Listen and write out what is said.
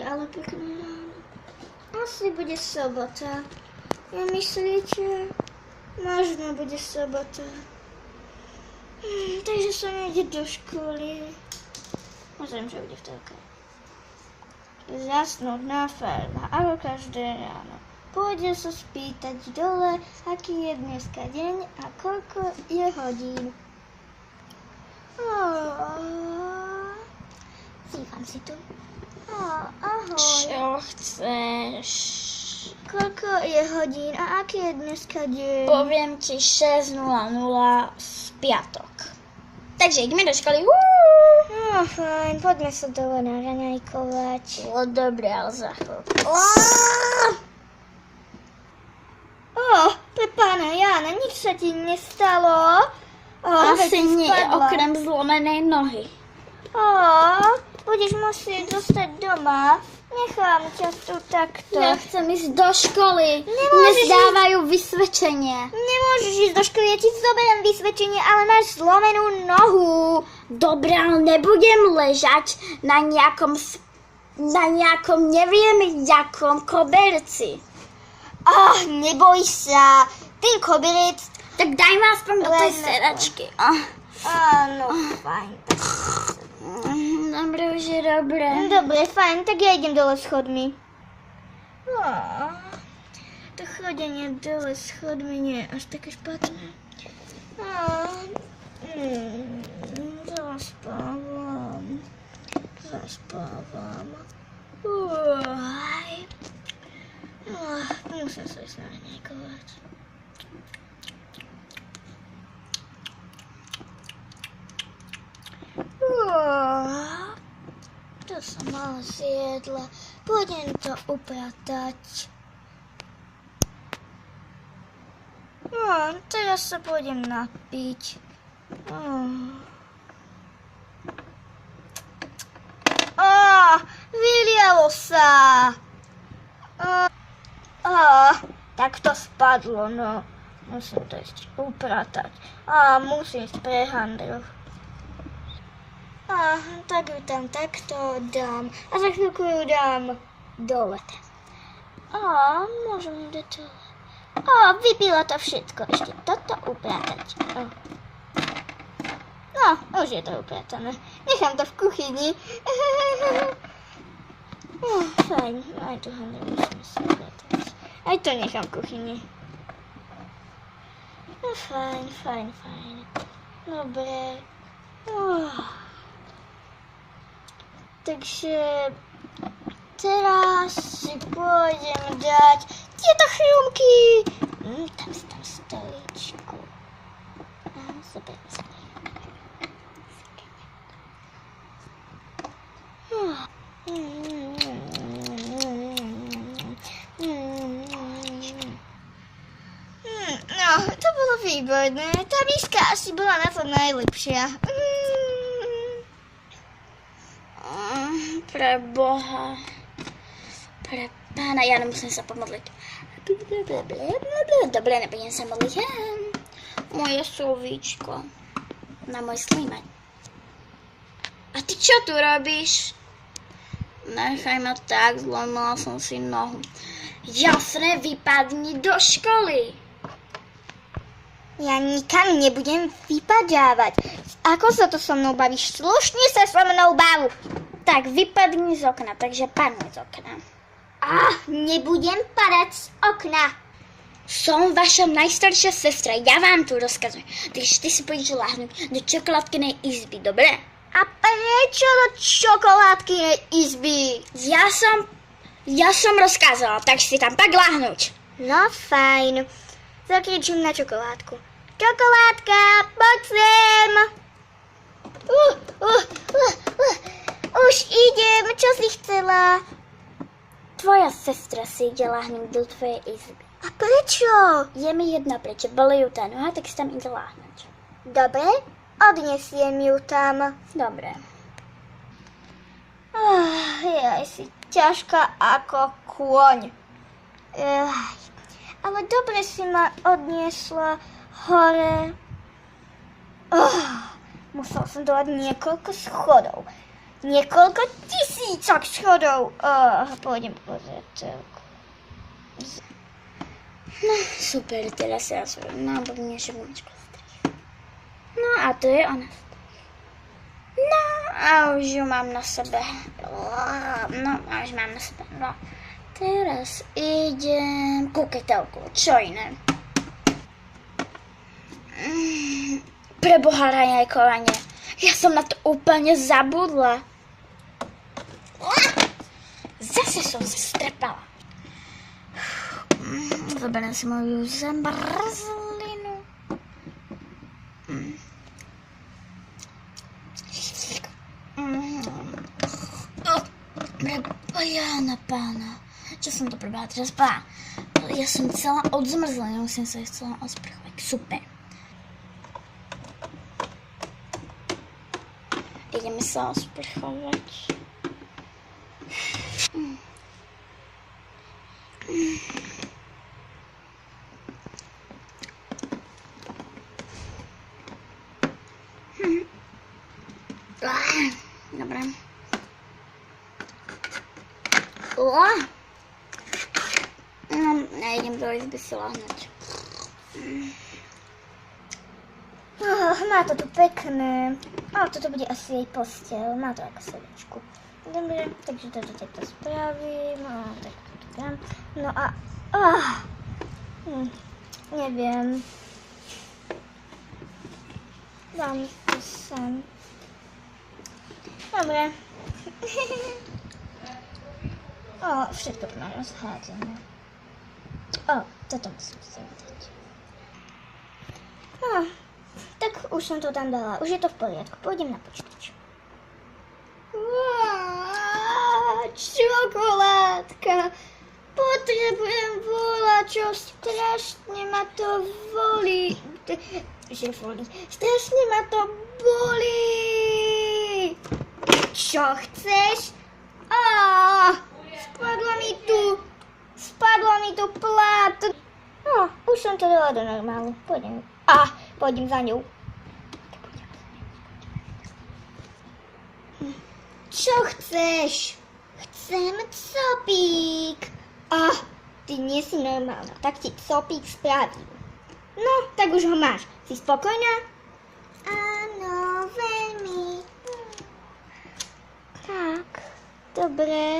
ale pekné ráno. Asi bude sobota. Nemyslíte? Možno bude sobota. Takže sa nejde do školy. Pozriem, čo bude v telke. Zasnúť na farbe, ako každé ráno. Pôjde sa spýtať dole, aký je dneska deň a koľko je hodín. Cífam si tu. Ahoj. Čo chceš? Koľko je hodín a aký je dneska deň? Poviem ti 6:00 v piatok. Takže ideme do školy. No fajn, poďme sa dole naraňajkovať. Dobre, ale za chvíľku. Pre pána Jána, nič sa ti nestalo? Asi nie, okrem zlomenej nohy. Budeš musieť zostať doma. Nechám ťa tu takto. Ja chcem ísť do školy. Nemôžeš Nezdávajú vysvedčenie. Nemôžeš ísť do školy, ja ti zoberiem vysvedčenie, ale máš zlomenú nohu. Dobre, ale nebudem ležať na nejakom neviem jakom koberci. Neboj sa. Ten koberec... Tak daj ma aspoň do tej sedačky. Áno, fajn. Dobre, už je dobre. Dobre, fajn, tak ja idem dole schodmi. To chodenie dole schodmi nie je až také špatné. Zaspávam. Musím sa ísť naraňajkovať. To som mala zjedla. Pôjdem to upratať. Teraz sa pôjdem napiť. Vylialo sa. Tak to spadlo, no. Musím to ešte upratať. Musím ísť pre handel. Tak ju tam takto dám. A za chvíľku ju dám dole. Môžem ju dať dole. Vypilo to všetko. Ešte toto upratať. No, už je to upratané. Nechám to v kuchyni. Fajn, aj tu handel musíme si upratať. Aj to nechám v kuchyni. Fajn. Dobre. Takže teraz si pôjdem dať tieto chrumky. Tam si tam stoličku. Zoberiem sa. No, to bolo výborné. Tá miska asi bola na to najlepšia. Pre Boha. Pre pána, ja nemusím sa pomodliť. Dobre, nebudem sa modliť. Moje slovíčko. Na môj slímaň. A ty čo tu robíš? Nechaj ma tak, zlomila som si nohu. Jasne, vypadni do školy. Ja nikam nebudem vypadávať. Ako sa to so mnou bavíš? Slušne sa so mnou bav. Tak vypadni z okna, takže padni z okna. Nebudem padať z okna. Som vaša najstaršia sestra, ja vám tu rozkazujem. Takže ty si pôjdeš ľahnúť do čokoládkynej izby, dobre? A prečo do čokoládkynej izby? Ja som rozkázala, tak si tam pak ľahnúť. No fajn. Zakričím na čokoládku. Čokoládka, poď sem. Už idem, čo si chcela? Tvoja sestra si ide ľahnúť do tvojej izby. A prečo? Je mi jedno prečo, boli ju tá noha, tak si tam ide ľahnúť. Dobre, odnesiem ju tam. Dobre. Jaj, si ťažká ako kôň. Ale dobre si ma odniesla hore. Musel som dovať niekoľko schodov. niekoľko tisícok schodov. Pôjdem pozrieť celku. No, super, teraz ja svoju nábobnejšiu gumičku strihnem. No a to je ona. No a už ju mám na sebe. No a už mám na sebe. No, teraz idem ku ketelku. Čo iné? Preboha, raňajkovanie. Ja som na to úplne zabudla. Zase som sa strepala. Zoberiem si moju zmrzlinu. Preboha pána. Čo som to prebala teraz? Ja som celá odzmrzlena, musím sa ich celá osprchovať. Super. Ideme sa osprchovať. Dobre. No, ja idem do izby si lahnúť. Má to tu pekné. Toto bude asi jej posteľ. Má to ako sedičku. Dobre, takže toto takto spravím. Tak to dám. No a... neviem. Dám to sem. Dobre. Všetko to má rozhádzané. Toto musím si dať. Tak už som to tam dala. Už je to v poriadku. Pôjdem na počítač. Čokoládka. Potrebujem volačo. Strašne ma to bolí. Strašne ma to bolí. Čo chceš? Spadlo mi tu plát. Už som to dala do normálu. Pôjdem za ňou. Čo chceš? Chcem copík. Ty nie si normálna. Tak ti copík spravím. No, tak už ho máš. Si spokojná? Áno, veľmi. Tak, dobre.